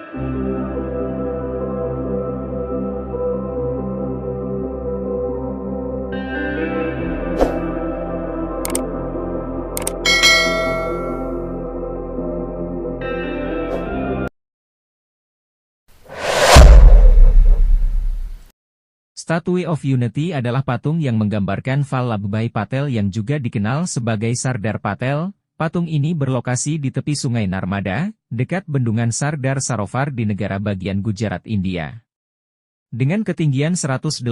Statue of Unity adalah patung yang menggambarkan Vallabhbhai Patel yang juga dikenal sebagai Sardar Patel. Patung ini berlokasi di tepi Sungai Narmada, dekat bendungan Sardar Sarovar di negara bagian Gujarat, India. Dengan ketinggian 182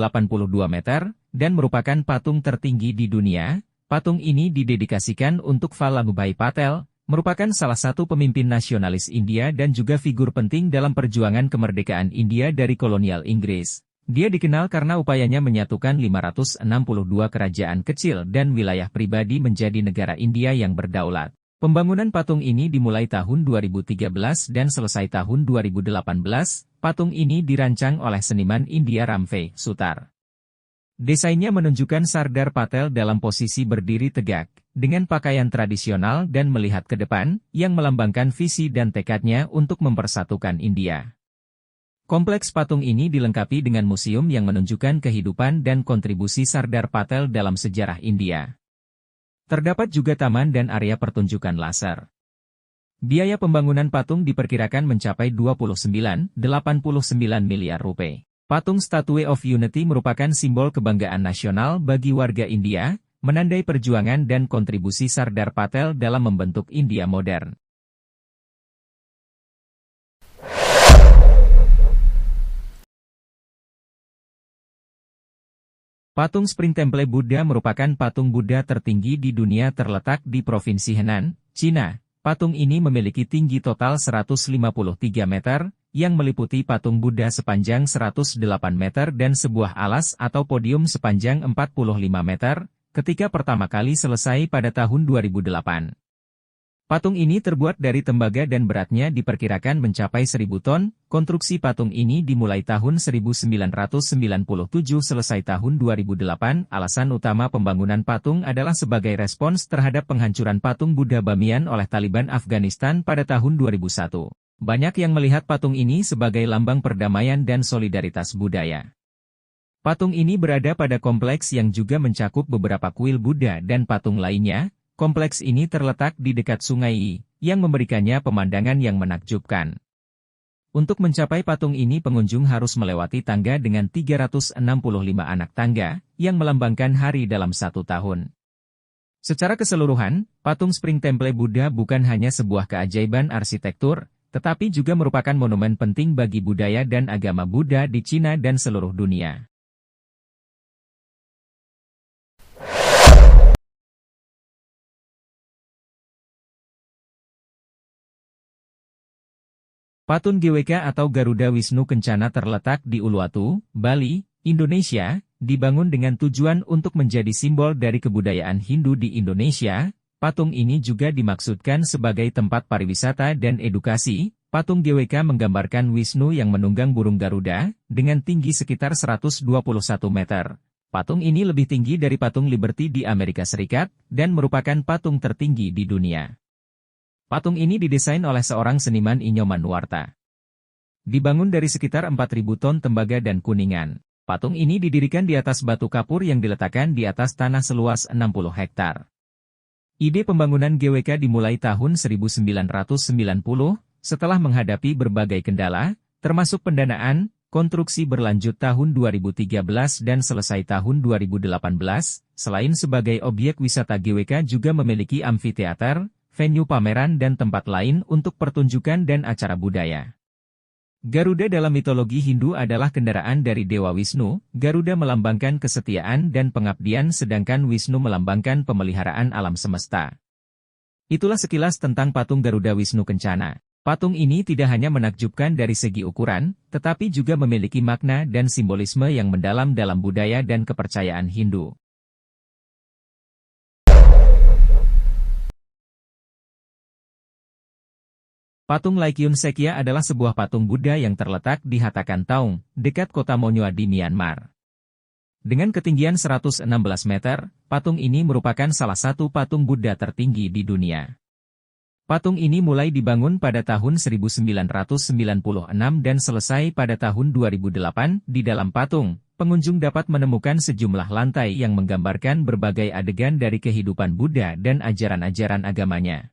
meter, dan merupakan patung tertinggi di dunia, patung ini didedikasikan untuk Vallabhbhai Patel, merupakan salah satu pemimpin nasionalis India dan juga figur penting dalam perjuangan kemerdekaan India dari kolonial Inggris. Dia dikenal karena upayanya menyatukan 562 kerajaan kecil dan wilayah pribadi menjadi negara India yang berdaulat. Pembangunan patung ini dimulai tahun 2013 dan selesai tahun 2018. Patung ini dirancang oleh seniman India Ramve Sutar. Desainnya menunjukkan Sardar Patel dalam posisi berdiri tegak, dengan pakaian tradisional dan melihat ke depan, yang melambangkan visi dan tekadnya untuk mempersatukan India. Kompleks patung ini dilengkapi dengan museum yang menunjukkan kehidupan dan kontribusi Sardar Patel dalam sejarah India. Terdapat juga taman dan area pertunjukan laser. Biaya pembangunan patung diperkirakan mencapai 29,89 miliar rupiah. Patung Statue of Unity merupakan simbol kebanggaan nasional bagi warga India, menandai perjuangan dan kontribusi Sardar Patel dalam membentuk India modern. Patung Spring Temple Buddha merupakan patung Buddha tertinggi di dunia terletak di Provinsi Henan, Cina. Patung ini memiliki tinggi total 153 meter, yang meliputi patung Buddha sepanjang 108 meter dan sebuah alas atau podium sepanjang 45 meter, ketika pertama kali selesai pada tahun 2008. Patung ini terbuat dari tembaga dan beratnya diperkirakan mencapai 1.000 ton. Konstruksi patung ini dimulai tahun 1997 selesai tahun 2008. Alasan utama pembangunan patung adalah sebagai respons terhadap penghancuran patung Buddha Bamiyan oleh Taliban Afghanistan pada tahun 2001. Banyak yang melihat patung ini sebagai lambang perdamaian dan solidaritas budaya. Patung ini berada pada kompleks yang juga mencakup beberapa kuil Buddha dan patung lainnya. Kompleks ini terletak di dekat Sungai I, yang memberikannya pemandangan yang menakjubkan. Untuk mencapai patung ini pengunjung harus melewati tangga dengan 365 anak tangga, yang melambangkan hari dalam satu tahun. Secara keseluruhan, patung Spring Temple Buddha bukan hanya sebuah keajaiban arsitektur, tetapi juga merupakan monumen penting bagi budaya dan agama Buddha di Cina dan seluruh dunia. Patung GWK atau Garuda Wisnu Kencana terletak di Uluwatu, Bali, Indonesia, dibangun dengan tujuan untuk menjadi simbol dari kebudayaan Hindu di Indonesia. Patung ini juga dimaksudkan sebagai tempat pariwisata dan edukasi. Patung GWK menggambarkan Wisnu yang menunggang burung Garuda, dengan tinggi sekitar 121 meter. Patung ini lebih tinggi dari patung Liberty di Amerika Serikat, dan merupakan patung tertinggi di dunia. Patung ini didesain oleh seorang seniman Inyoman Nuwarta. Dibangun dari sekitar 4.000 ton tembaga dan kuningan. Patung ini didirikan di atas batu kapur yang diletakkan di atas tanah seluas 60 hektar. Ide pembangunan GWK dimulai tahun 1990, setelah menghadapi berbagai kendala, termasuk pendanaan. Konstruksi berlanjut tahun 2013 dan selesai tahun 2018. Selain sebagai objek wisata, GWK juga memiliki amfiteater, venue pameran dan tempat lain untuk pertunjukan dan acara budaya. Garuda dalam mitologi Hindu adalah kendaraan dari Dewa Wisnu. Garuda melambangkan kesetiaan dan pengabdian, sedangkan Wisnu melambangkan pemeliharaan alam semesta. Itulah sekilas tentang patung Garuda Wisnu Kencana. Patung ini tidak hanya menakjubkan dari segi ukuran, tetapi juga memiliki makna dan simbolisme yang mendalam dalam budaya dan kepercayaan Hindu. Patung Laikyun Sekya adalah sebuah patung Buddha yang terletak di Hatakan Taung, dekat kota Monyoa di Myanmar. Dengan ketinggian 116 meter, patung ini merupakan salah satu patung Buddha tertinggi di dunia. Patung ini mulai dibangun pada tahun 1996 dan selesai pada tahun 2008. Di dalam patung, pengunjung dapat menemukan sejumlah lantai yang menggambarkan berbagai adegan dari kehidupan Buddha dan ajaran-ajaran agamanya.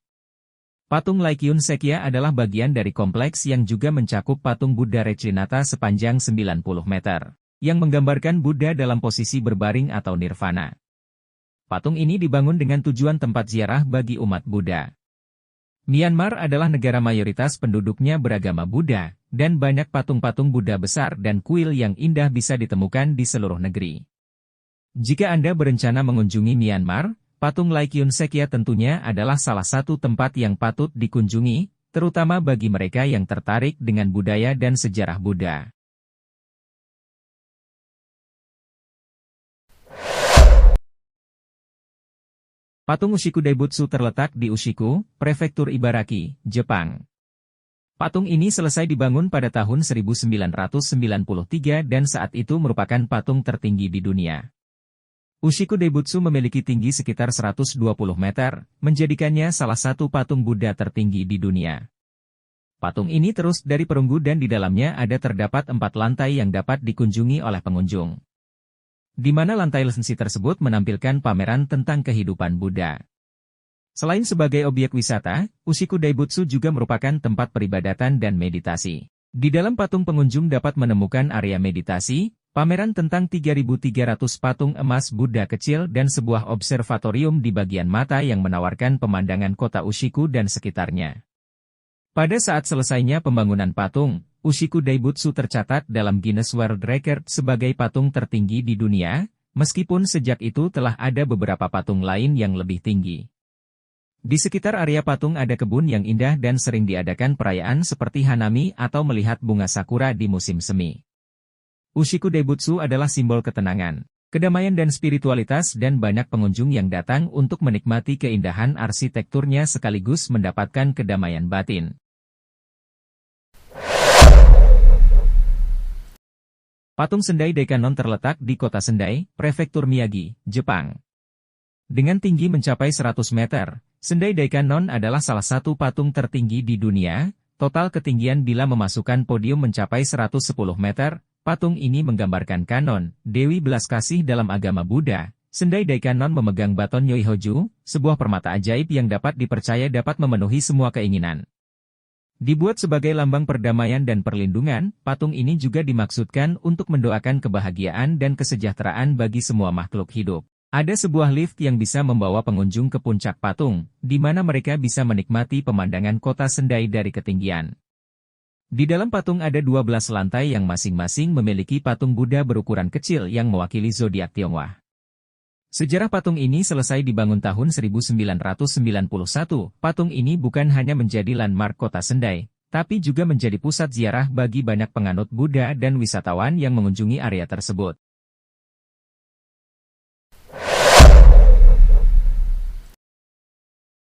Patung Laikyun Sekya adalah bagian dari kompleks yang juga mencakup patung Buddha Reclinata sepanjang 90 meter, yang menggambarkan Buddha dalam posisi berbaring atau nirvana. Patung ini dibangun dengan tujuan tempat ziarah bagi umat Buddha. Myanmar adalah negara mayoritas penduduknya beragama Buddha, dan banyak patung-patung Buddha besar dan kuil yang indah bisa ditemukan di seluruh negeri. Jika Anda berencana mengunjungi Myanmar, patung Laikyun Sekya tentunya adalah salah satu tempat yang patut dikunjungi, terutama bagi mereka yang tertarik dengan budaya dan sejarah Buddha. Patung Ushiku Daibutsu terletak di Ushiku, Prefektur Ibaraki, Jepang. Patung ini selesai dibangun pada tahun 1993 dan saat itu merupakan patung tertinggi di dunia. Ushiku Daibutsu memiliki tinggi sekitar 120 meter, menjadikannya salah satu patung Buddha tertinggi di dunia. Patung ini terus dari perunggu dan di dalamnya terdapat 4 lantai yang dapat dikunjungi oleh pengunjung, di mana lantai lisensi tersebut menampilkan pameran tentang kehidupan Buddha. Selain sebagai objek wisata, Ushiku Daibutsu juga merupakan tempat peribadatan dan meditasi. Di dalam patung pengunjung dapat menemukan area meditasi, pameran tentang 3.300 patung emas Buddha kecil dan sebuah observatorium di bagian mata yang menawarkan pemandangan kota Ushiku dan sekitarnya. Pada saat selesainya pembangunan patung, Ushiku Daibutsu tercatat dalam Guinness World Record sebagai patung tertinggi di dunia, meskipun sejak itu telah ada beberapa patung lain yang lebih tinggi. Di sekitar area patung ada kebun yang indah dan sering diadakan perayaan seperti Hanami atau melihat bunga sakura di musim semi. Ushiku Daibutsu adalah simbol ketenangan, kedamaian dan spiritualitas dan banyak pengunjung yang datang untuk menikmati keindahan arsitekturnya sekaligus mendapatkan kedamaian batin. Patung Sendai Daikanon terletak di kota Sendai, Prefektur Miyagi, Jepang. Dengan tinggi mencapai 100 meter, Sendai Daikanon adalah salah satu patung tertinggi di dunia. Total ketinggian bila memasukkan podium mencapai 110 meter. Patung ini menggambarkan Kanon, Dewi Belas Kasih dalam agama Buddha. Sendai Daikanon memegang baton Yoihoju, sebuah permata ajaib yang dapat dipercaya dapat memenuhi semua keinginan. Dibuat sebagai lambang perdamaian dan perlindungan, patung ini juga dimaksudkan untuk mendoakan kebahagiaan dan kesejahteraan bagi semua makhluk hidup. Ada sebuah lift yang bisa membawa pengunjung ke puncak patung, di mana mereka bisa menikmati pemandangan kota Sendai dari ketinggian. Di dalam patung ada 12 lantai yang masing-masing memiliki patung Buddha berukuran kecil yang mewakili zodiak Tionghoa. Sejarah patung ini selesai dibangun tahun 1991. Patung ini bukan hanya menjadi landmark kota Sendai, tapi juga menjadi pusat ziarah bagi banyak penganut Buddha dan wisatawan yang mengunjungi area tersebut.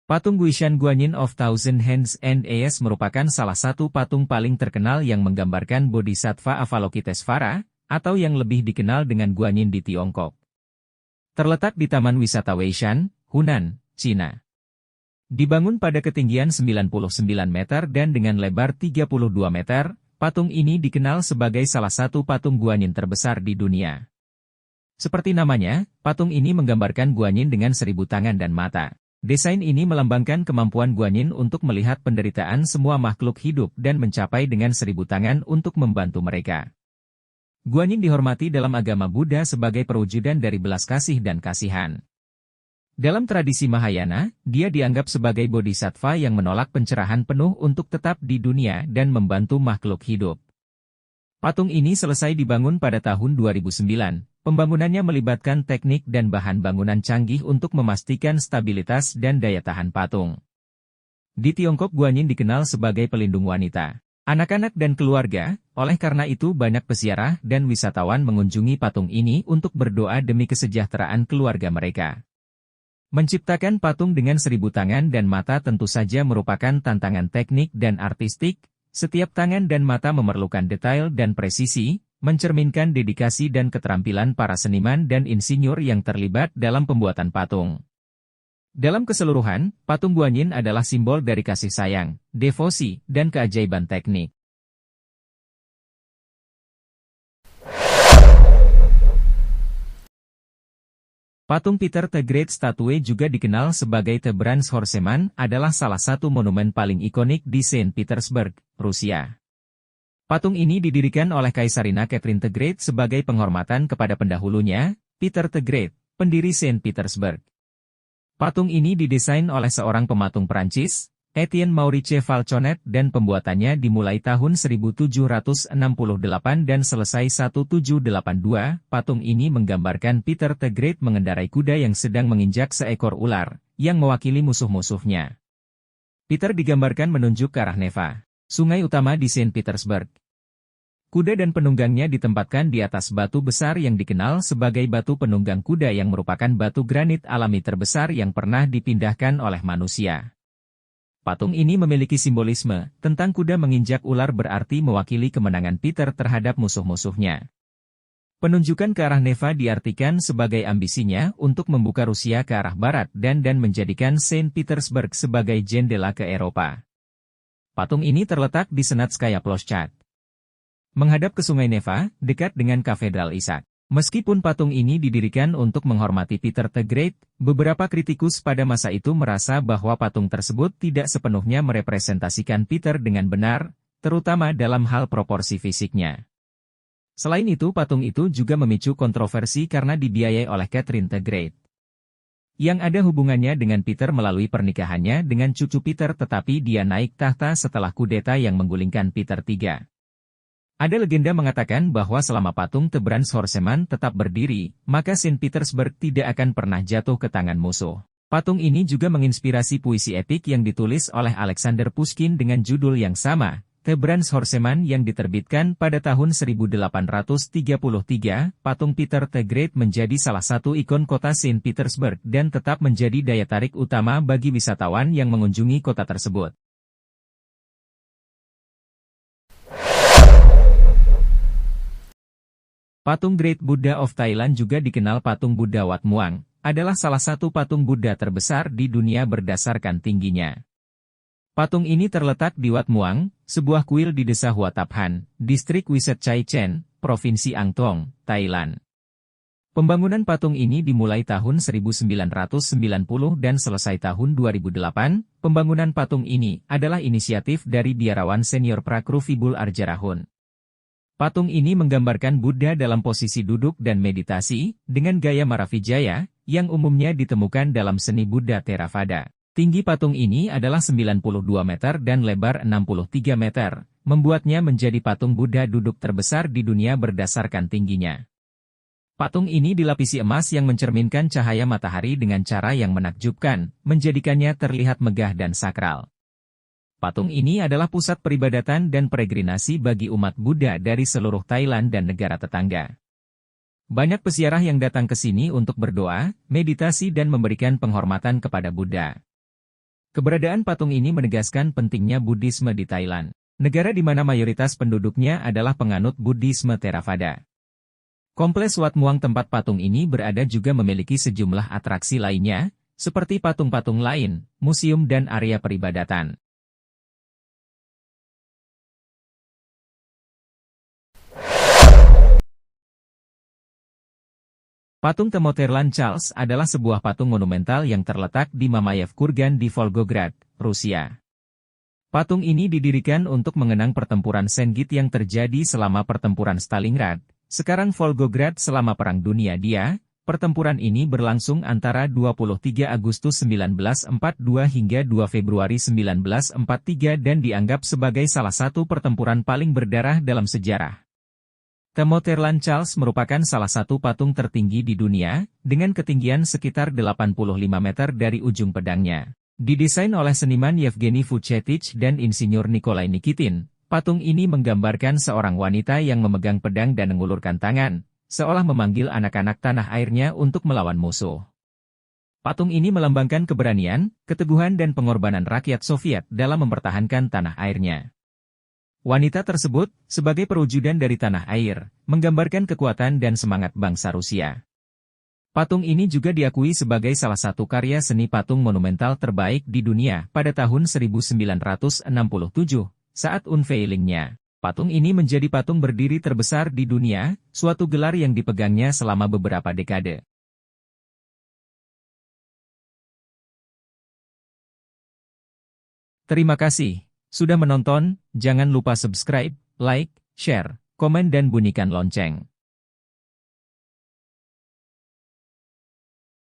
Patung Guishan Guanyin of Thousand Hands and Eyes merupakan salah satu patung paling terkenal yang menggambarkan Bodhisattva Avalokitesvara, atau yang lebih dikenal dengan Guanyin di Tiongkok. Terletak di Taman Wisata Weishan, Hunan, Cina. Dibangun pada ketinggian 99 meter dan dengan lebar 32 meter, patung ini dikenal sebagai salah satu patung Guanyin terbesar di dunia. Seperti namanya, patung ini menggambarkan Guanyin dengan 1000 tangan dan mata. Desain ini melambangkan kemampuan Guanyin untuk melihat penderitaan semua makhluk hidup dan mencapai dengan 1000 tangan untuk membantu mereka. Guanyin dihormati dalam agama Buddha sebagai perwujudan dari belas kasih dan kasihan. Dalam tradisi Mahayana, dia dianggap sebagai bodhisattva yang menolak pencerahan penuh untuk tetap di dunia dan membantu makhluk hidup. Patung ini selesai dibangun pada tahun 2009. Pembangunannya melibatkan teknik dan bahan bangunan canggih untuk memastikan stabilitas dan daya tahan patung. Di Tiongkok Guanyin dikenal sebagai pelindung wanita, anak-anak dan keluarga, oleh karena itu banyak peziarah dan wisatawan mengunjungi patung ini untuk berdoa demi kesejahteraan keluarga mereka. Menciptakan patung dengan 1000 tangan dan mata tentu saja merupakan tantangan teknik dan artistik. Setiap tangan dan mata memerlukan detail dan presisi, mencerminkan dedikasi dan keterampilan para seniman dan insinyur yang terlibat dalam pembuatan patung. Dalam keseluruhan, patung Guanyin adalah simbol dari kasih sayang, devosi, dan keajaiban teknik. Patung Peter the Great statue juga dikenal sebagai The Bronze Horseman adalah salah satu monumen paling ikonik di Saint Petersburg, Rusia. Patung ini didirikan oleh Kaisarina Catherine the Great sebagai penghormatan kepada pendahulunya, Peter the Great, pendiri Saint Petersburg. Patung ini didesain oleh seorang pematung Prancis, Etienne Maurice Falconet dan pembuatannya dimulai tahun 1768 dan selesai 1782. Patung ini menggambarkan Peter the Great mengendarai kuda yang sedang menginjak seekor ular, yang mewakili musuh-musuhnya. Peter digambarkan menunjuk ke arah Neva, sungai utama di Saint Petersburg. Kuda dan penunggangnya ditempatkan di atas batu besar yang dikenal sebagai batu penunggang kuda yang merupakan batu granit alami terbesar yang pernah dipindahkan oleh manusia. Patung ini memiliki simbolisme tentang kuda menginjak ular berarti mewakili kemenangan Peter terhadap musuh-musuhnya. Penunjukan ke arah Neva diartikan sebagai ambisinya untuk membuka Rusia ke arah barat dan menjadikan Saint Petersburg sebagai jendela ke Eropa. Patung ini terletak di Senatskaya Ploshchad, menghadap ke Sungai Neva, dekat dengan Katedral Ishak. Meskipun patung ini didirikan untuk menghormati Peter the Great, beberapa kritikus pada masa itu merasa bahwa patung tersebut tidak sepenuhnya merepresentasikan Peter dengan benar, terutama dalam hal proporsi fisiknya. Selain itu, patung itu juga memicu kontroversi karena dibiayai oleh Catherine the Great, yang ada hubungannya dengan Peter melalui pernikahannya dengan cucu Peter, tetapi dia naik tahta setelah kudeta yang menggulingkan Peter III. Ada legenda mengatakan bahwa selama patung The Bronze Horseman tetap berdiri, maka Saint Petersburg tidak akan pernah jatuh ke tangan musuh. Patung ini juga menginspirasi puisi epik yang ditulis oleh Alexander Pushkin dengan judul yang sama, The Bronze Horseman yang diterbitkan pada tahun 1833. Patung Peter the Great menjadi salah satu ikon kota Saint Petersburg dan tetap menjadi daya tarik utama bagi wisatawan yang mengunjungi kota tersebut. Patung Great Buddha of Thailand, juga dikenal patung Buddha Wat Muang, adalah salah satu patung Buddha terbesar di dunia berdasarkan tingginya. Patung ini terletak di Wat Muang, sebuah kuil di desa Hua Thap Han, distrik Wiset Chai Chen, Provinsi Ang Thong, Thailand. Pembangunan patung ini dimulai tahun 1990 dan selesai tahun 2008. Pembangunan patung ini adalah inisiatif dari biarawan senior Prakru Vibul Arjarahun. Patung ini menggambarkan Buddha dalam posisi duduk dan meditasi, dengan gaya Maravijaya, yang umumnya ditemukan dalam seni Buddha Theravada. Tinggi patung ini adalah 92 meter dan lebar 63 meter, membuatnya menjadi patung Buddha duduk terbesar di dunia berdasarkan tingginya. Patung ini dilapisi emas yang mencerminkan cahaya matahari dengan cara yang menakjubkan, menjadikannya terlihat megah dan sakral. Patung ini adalah pusat peribadatan dan peregrinasi bagi umat Buddha dari seluruh Thailand dan negara tetangga. Banyak peziarah yang datang ke sini untuk berdoa, meditasi dan memberikan penghormatan kepada Buddha. Keberadaan patung ini menegaskan pentingnya Buddhisme di Thailand, negara di mana mayoritas penduduknya adalah penganut Buddhisme Theravada. Kompleks Wat Muang tempat patung ini berada juga memiliki sejumlah atraksi lainnya, seperti patung-patung lain, museum dan area peribadatan. Patung Temoterlan Charles adalah sebuah patung monumental yang terletak di Mamayev Kurgan di Volgograd, Rusia. Patung ini didirikan untuk mengenang pertempuran Sengit yang terjadi selama pertempuran Stalingrad, sekarang Volgograd selama Perang Dunia II. Pertempuran ini berlangsung antara 23 Agustus 1942 hingga 2 Februari 1943 dan dianggap sebagai salah satu pertempuran paling berdarah dalam sejarah. Temoterlan Charles merupakan salah satu patung tertinggi di dunia, dengan ketinggian sekitar 85 meter dari ujung pedangnya. Didesain oleh seniman Yevgeny Vuchetich dan insinyur Nikolai Nikitin, patung ini menggambarkan seorang wanita yang memegang pedang dan mengulurkan tangan, seolah memanggil anak-anak tanah airnya untuk melawan musuh. Patung ini melambangkan keberanian, keteguhan dan pengorbanan rakyat Soviet dalam mempertahankan tanah airnya. Wanita tersebut, sebagai perwujudan dari tanah air, menggambarkan kekuatan dan semangat bangsa Rusia. Patung ini juga diakui sebagai salah satu karya seni patung monumental terbaik di dunia pada tahun 1967, saat unveilingnya. Patung ini menjadi patung berdiri terbesar di dunia, suatu gelar yang dipegangnya selama beberapa dekade. Terima kasih sudah menonton, jangan lupa subscribe, like, share, komen dan bunyikan lonceng.